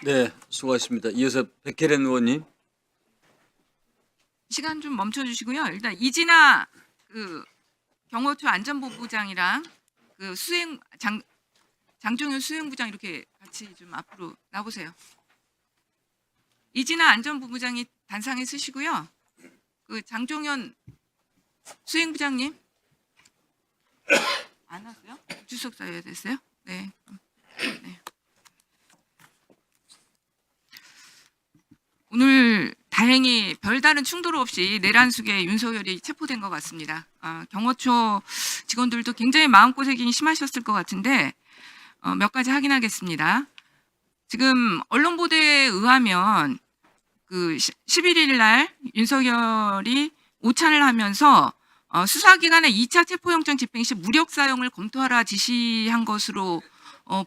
네, 수고하셨습니다. 이어서 백혜련 의원님. 시간 좀 멈춰주시고요. 일단 이진아 그 경호처 안전본부장이랑 그 장종현 수행부장 이렇게 같이 좀 앞으로 나보세요. 이진아 안전본부장이 단상에 쓰시고요. 그 장종현 수행부장님 안 왔어요? 주석 써야 됐어요? 네. 네. 오늘 다행히 별다른 충돌 없이 내란숙에 윤석열이 체포된 것 같습니다. 경호처 직원들도 굉장히 마음고생이 심하셨을 것 같은데 몇 가지 확인하겠습니다. 지금 언론 보도에 의하면 그 11일 날 윤석열이 오찬을 하면서 수사기관의 2차 체포영장 집행 시 무력 사용을 검토하라 지시한 것으로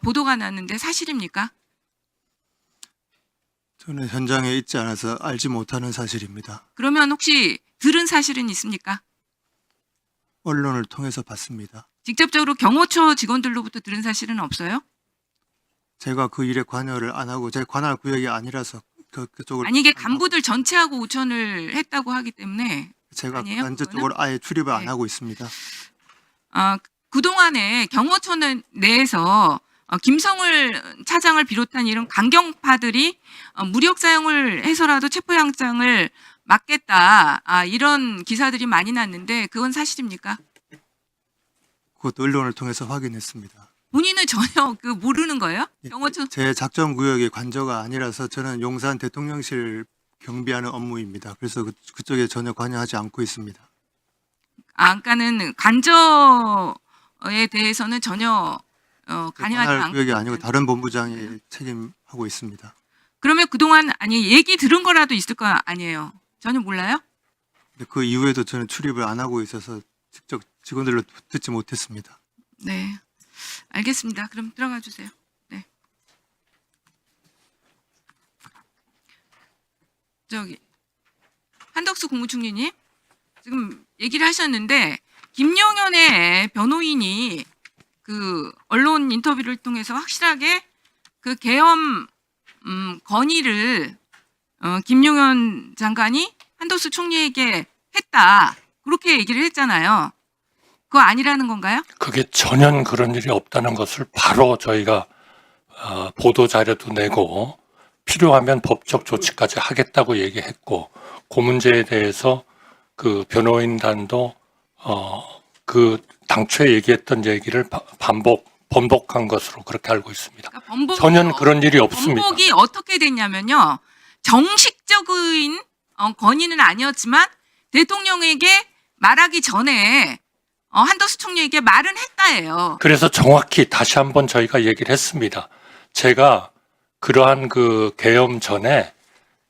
보도가 났는데 사실입니까? 저는 현장에 있지 않아서 알지 못하는 사실입니다. 그러면 혹시 들은 사실은 있습니까? 언론을 통해서 봤습니다. 직접적으로 경호처 직원들로부터 들은 사실은 없어요? 제가 그 일에 관여를 안 하고 제 관할 구역이 아니라서 그쪽을 아니 이게 간부들 전체하고 오천을 했다고 하기 때문에 제가 아니에요? 간접적으로 아예 출입을 안 네. 하고 있습니다. 그동안에 경호처 내에서 김성을 차장을 비롯한 이런 강경파들이 무력 사용을 해서라도 체포영장을 막겠다 이런 기사들이 많이 났는데 그건 사실입니까? 그것도 언론을 통해서 확인했습니다. 본인은 전혀 그 모르는 거예요? 예, 경호처 제 작전 구역의 관저가 아니라서 저는 용산 대통령실 경비하는 업무입니다. 그래서 그쪽에 전혀 관여하지 않고 있습니다. 그러니까는 간저에 대해서는 전혀 관여하지 관할 않고 구역이 아니고 있는. 다른 본부장이 책임하고 있습니다. 그러면 그동안 아니 얘기 들은 거라도 있을 거 아니에요? 전혀 몰라요? 근데 그 이후에도 저는 출입을 안 하고 있어서 직접 직원들로 듣지 못했습니다. 네, 알겠습니다. 그럼 들어가 주세요. 네. 저기 한덕수 국무총리님 지금 얘기를 하셨는데 김용현의 변호인이 그 언론 인터뷰를 통해서 확실하게 그 계엄 건의를 김용현 장관이 한덕수 총리에게 했다 그렇게 얘기를 했잖아요. 그거 아니라는 건가요? 그게 전혀 그런 일이 없다는 것을 바로 저희가 보도 자료도 내고 필요하면 법적 조치까지 하겠다고 얘기했고 그 문제에 대해서 그 변호인단도 그 당초에 얘기했던 얘기를 번복한 것으로 그렇게 알고 있습니다. 그러니까 전혀 그런 일이 없습니다. 번복이 어떻게 됐냐면요. 정식적인 건의는 아니었지만 대통령에게 말하기 전에 한덕수 총리에게 말은 했다예요. 그래서 정확히 다시 한번 저희가 얘기를 했습니다. 제가 그러한 그 계엄 전에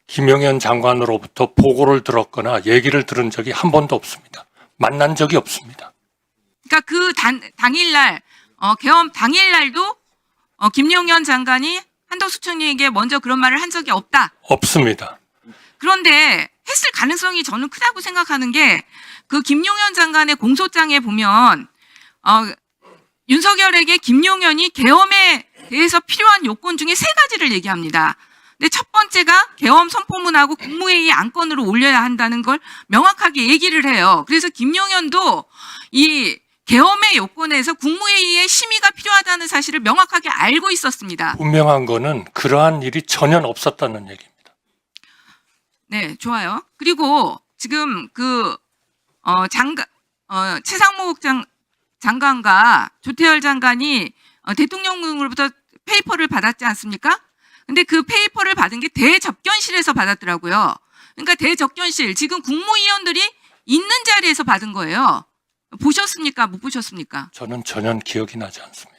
김용현 장관으로부터 보고를 들었거나 얘기를 들은 적이 한 번도 없습니다. 만난 적이 없습니다. 그러니까 그 당일날 계엄 당일날도 김용현 장관이 한덕수 총리에게 먼저 그런 말을 한 적이 없다. 없습니다. 그런데 했을 가능성이 저는 크다고 생각하는 게 그 김용현 장관의 공소장에 보면 윤석열에게 김용현이 계엄에 대해서 필요한 요건 중에 3가지를 얘기합니다. 근데 첫 번째가 계엄 선포문하고 국무회의 안건으로 올려야 한다는 걸 명확하게 얘기를 해요. 그래서 김용현도 이 계엄의 요건에서 국무회의의 심의가 필요하다는 사실을 명확하게 알고 있었습니다. 분명한 거는 그러한 일이 전혀 없었다는 얘기입니다. 네, 좋아요. 그리고 지금 그 최상목 장관과 조태열 장관이 대통령으로부터 페이퍼를 받았지 않습니까? 근데 그 페이퍼를 받은 게 대접견실에서 받았더라고요. 그러니까 대접견실, 지금 국무위원들이 있는 자리에서 받은 거예요. 보셨습니까? 못 보셨습니까? 저는 전혀 기억이 나지 않습니다.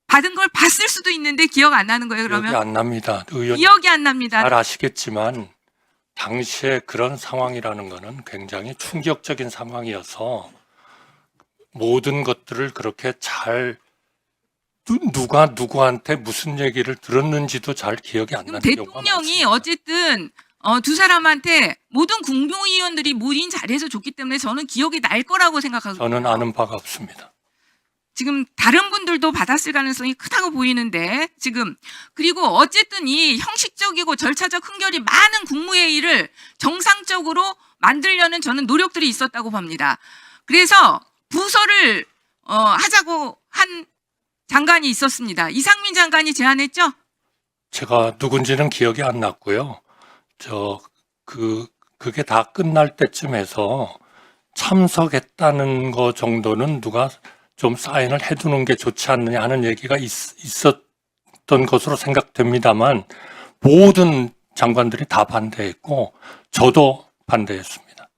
받은 걸 봤을 수도 있는데 기억 안 나는 거예요, 그러면? 기억이 안 납니다. 의원님 기억이 안 납니다. 잘 아시겠지만 당시에 그런 상황이라는 것은 굉장히 충격적인 상황이어서 모든 것들을 그렇게 잘 누가 누구한테 무슨 얘기를 들었는지도 잘 기억이 안 지금 나는 경우가 대통령이 많습니다. 어쨌든 두 사람한테 모든 국무위원들이 모인 자리에서 줬기 때문에 저는 기억이 날 거라고 생각하거든요. 저는 아는 바가 없습니다. 지금 다른 분들도 받았을 가능성이 크다고 보이는데 지금 그리고 어쨌든 이 형식적이고 절차적 흥결이 많은 국무회의를 정상적으로 만들려는 저는 노력들이 있었다고 봅니다. 그래서 부서를 하자고 한 장관이 있었습니다. 이상민 장관이 제안했죠? 제가 누군지는 기억이 안 났고요. 그게 다 끝날 때쯤에서 참석했다는 거 정도는 누가 좀 사인을 해두는 게 좋지 않느냐 하는 얘기가 있었던 것으로 생각됩니다만 모든 장관들이 다 반대했고 저도 반대했습니다.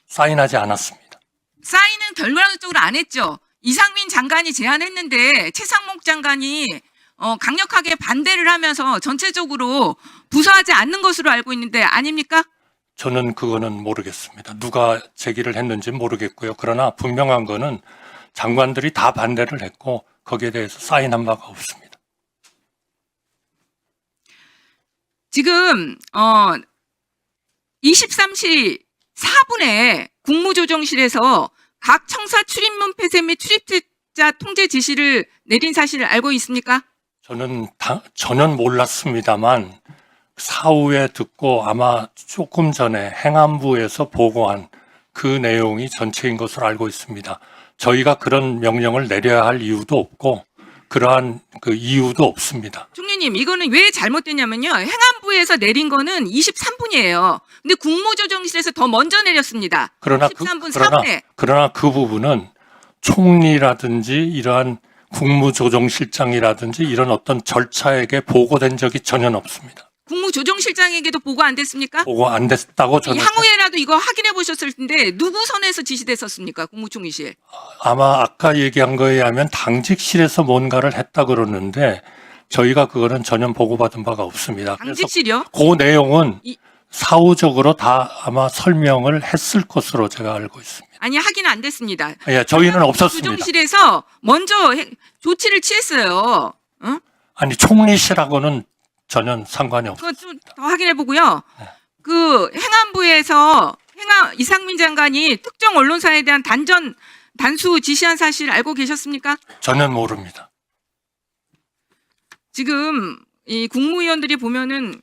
사인하지 않았습니다. 사인은 결과적으로 안 했죠. 이상민 장관이 제안했는데 최상목 장관이 강력하게 반대를 하면서 전체적으로 부서하지 않는 것으로 알고 있는데 아닙니까? 저는 그거는 모르겠습니다. 누가 제기를 했는지 모르겠고요. 그러나 분명한 거는 장관들이 다 반대를 했고 거기에 대해서 사인한 바가 없습니다. 지금 23시 4분에 국무조정실에서 각 청사 출입문 폐쇄 및 출입자 통제 지시를 내린 사실을 알고 있습니까? 저는 전혀 몰랐습니다만 사후에 듣고 아마 조금 전에 행안부에서 보고한 그 내용이 전체인 것으로 알고 있습니다. 저희가 그런 명령을 내려야 할 이유도 없고 그러한 그 이유도 없습니다. 총리님, 이거는 왜 잘못됐냐면요. 행안부에서 내린 거는 23분이에요. 근데 국무조정실에서 더 먼저 내렸습니다. 그러나 13분 4분에. 그러나 그 부분은 총리라든지 이러한 국무조정실장이라든지 이런 어떤 절차에게 보고된 적이 전혀 없습니다. 국무조정실장에게도 보고 안 됐습니까? 보고 안 됐다고 저는 향후에라도 이거 확인해 보셨을 텐데 누구 선에서 지시됐었습니까? 국무총리실. 아마 아까 얘기한 거에 의하면 당직실에서 뭔가를 했다 그러는데 저희가 그거는 전혀 보고받은 바가 없습니다. 당직실이요? 그래서 그 내용은 이- 사후적으로 다 아마 설명을 했을 것으로 제가 알고 있습니다. 아니, 확인 안 됐습니다. 예, 저희는 없었습니다. 조정실에서 먼저 조치를 취했어요. 응? 아니 총리실하고는 전혀 상관이 그거 없습니다. 좀 더 확인해 보고요. 네. 그 행안부에서 이상민 장관이 특정 언론사에 대한 단수 지시한 사실 알고 계셨습니까? 전혀 모릅니다. 지금 이 국무위원들이 보면은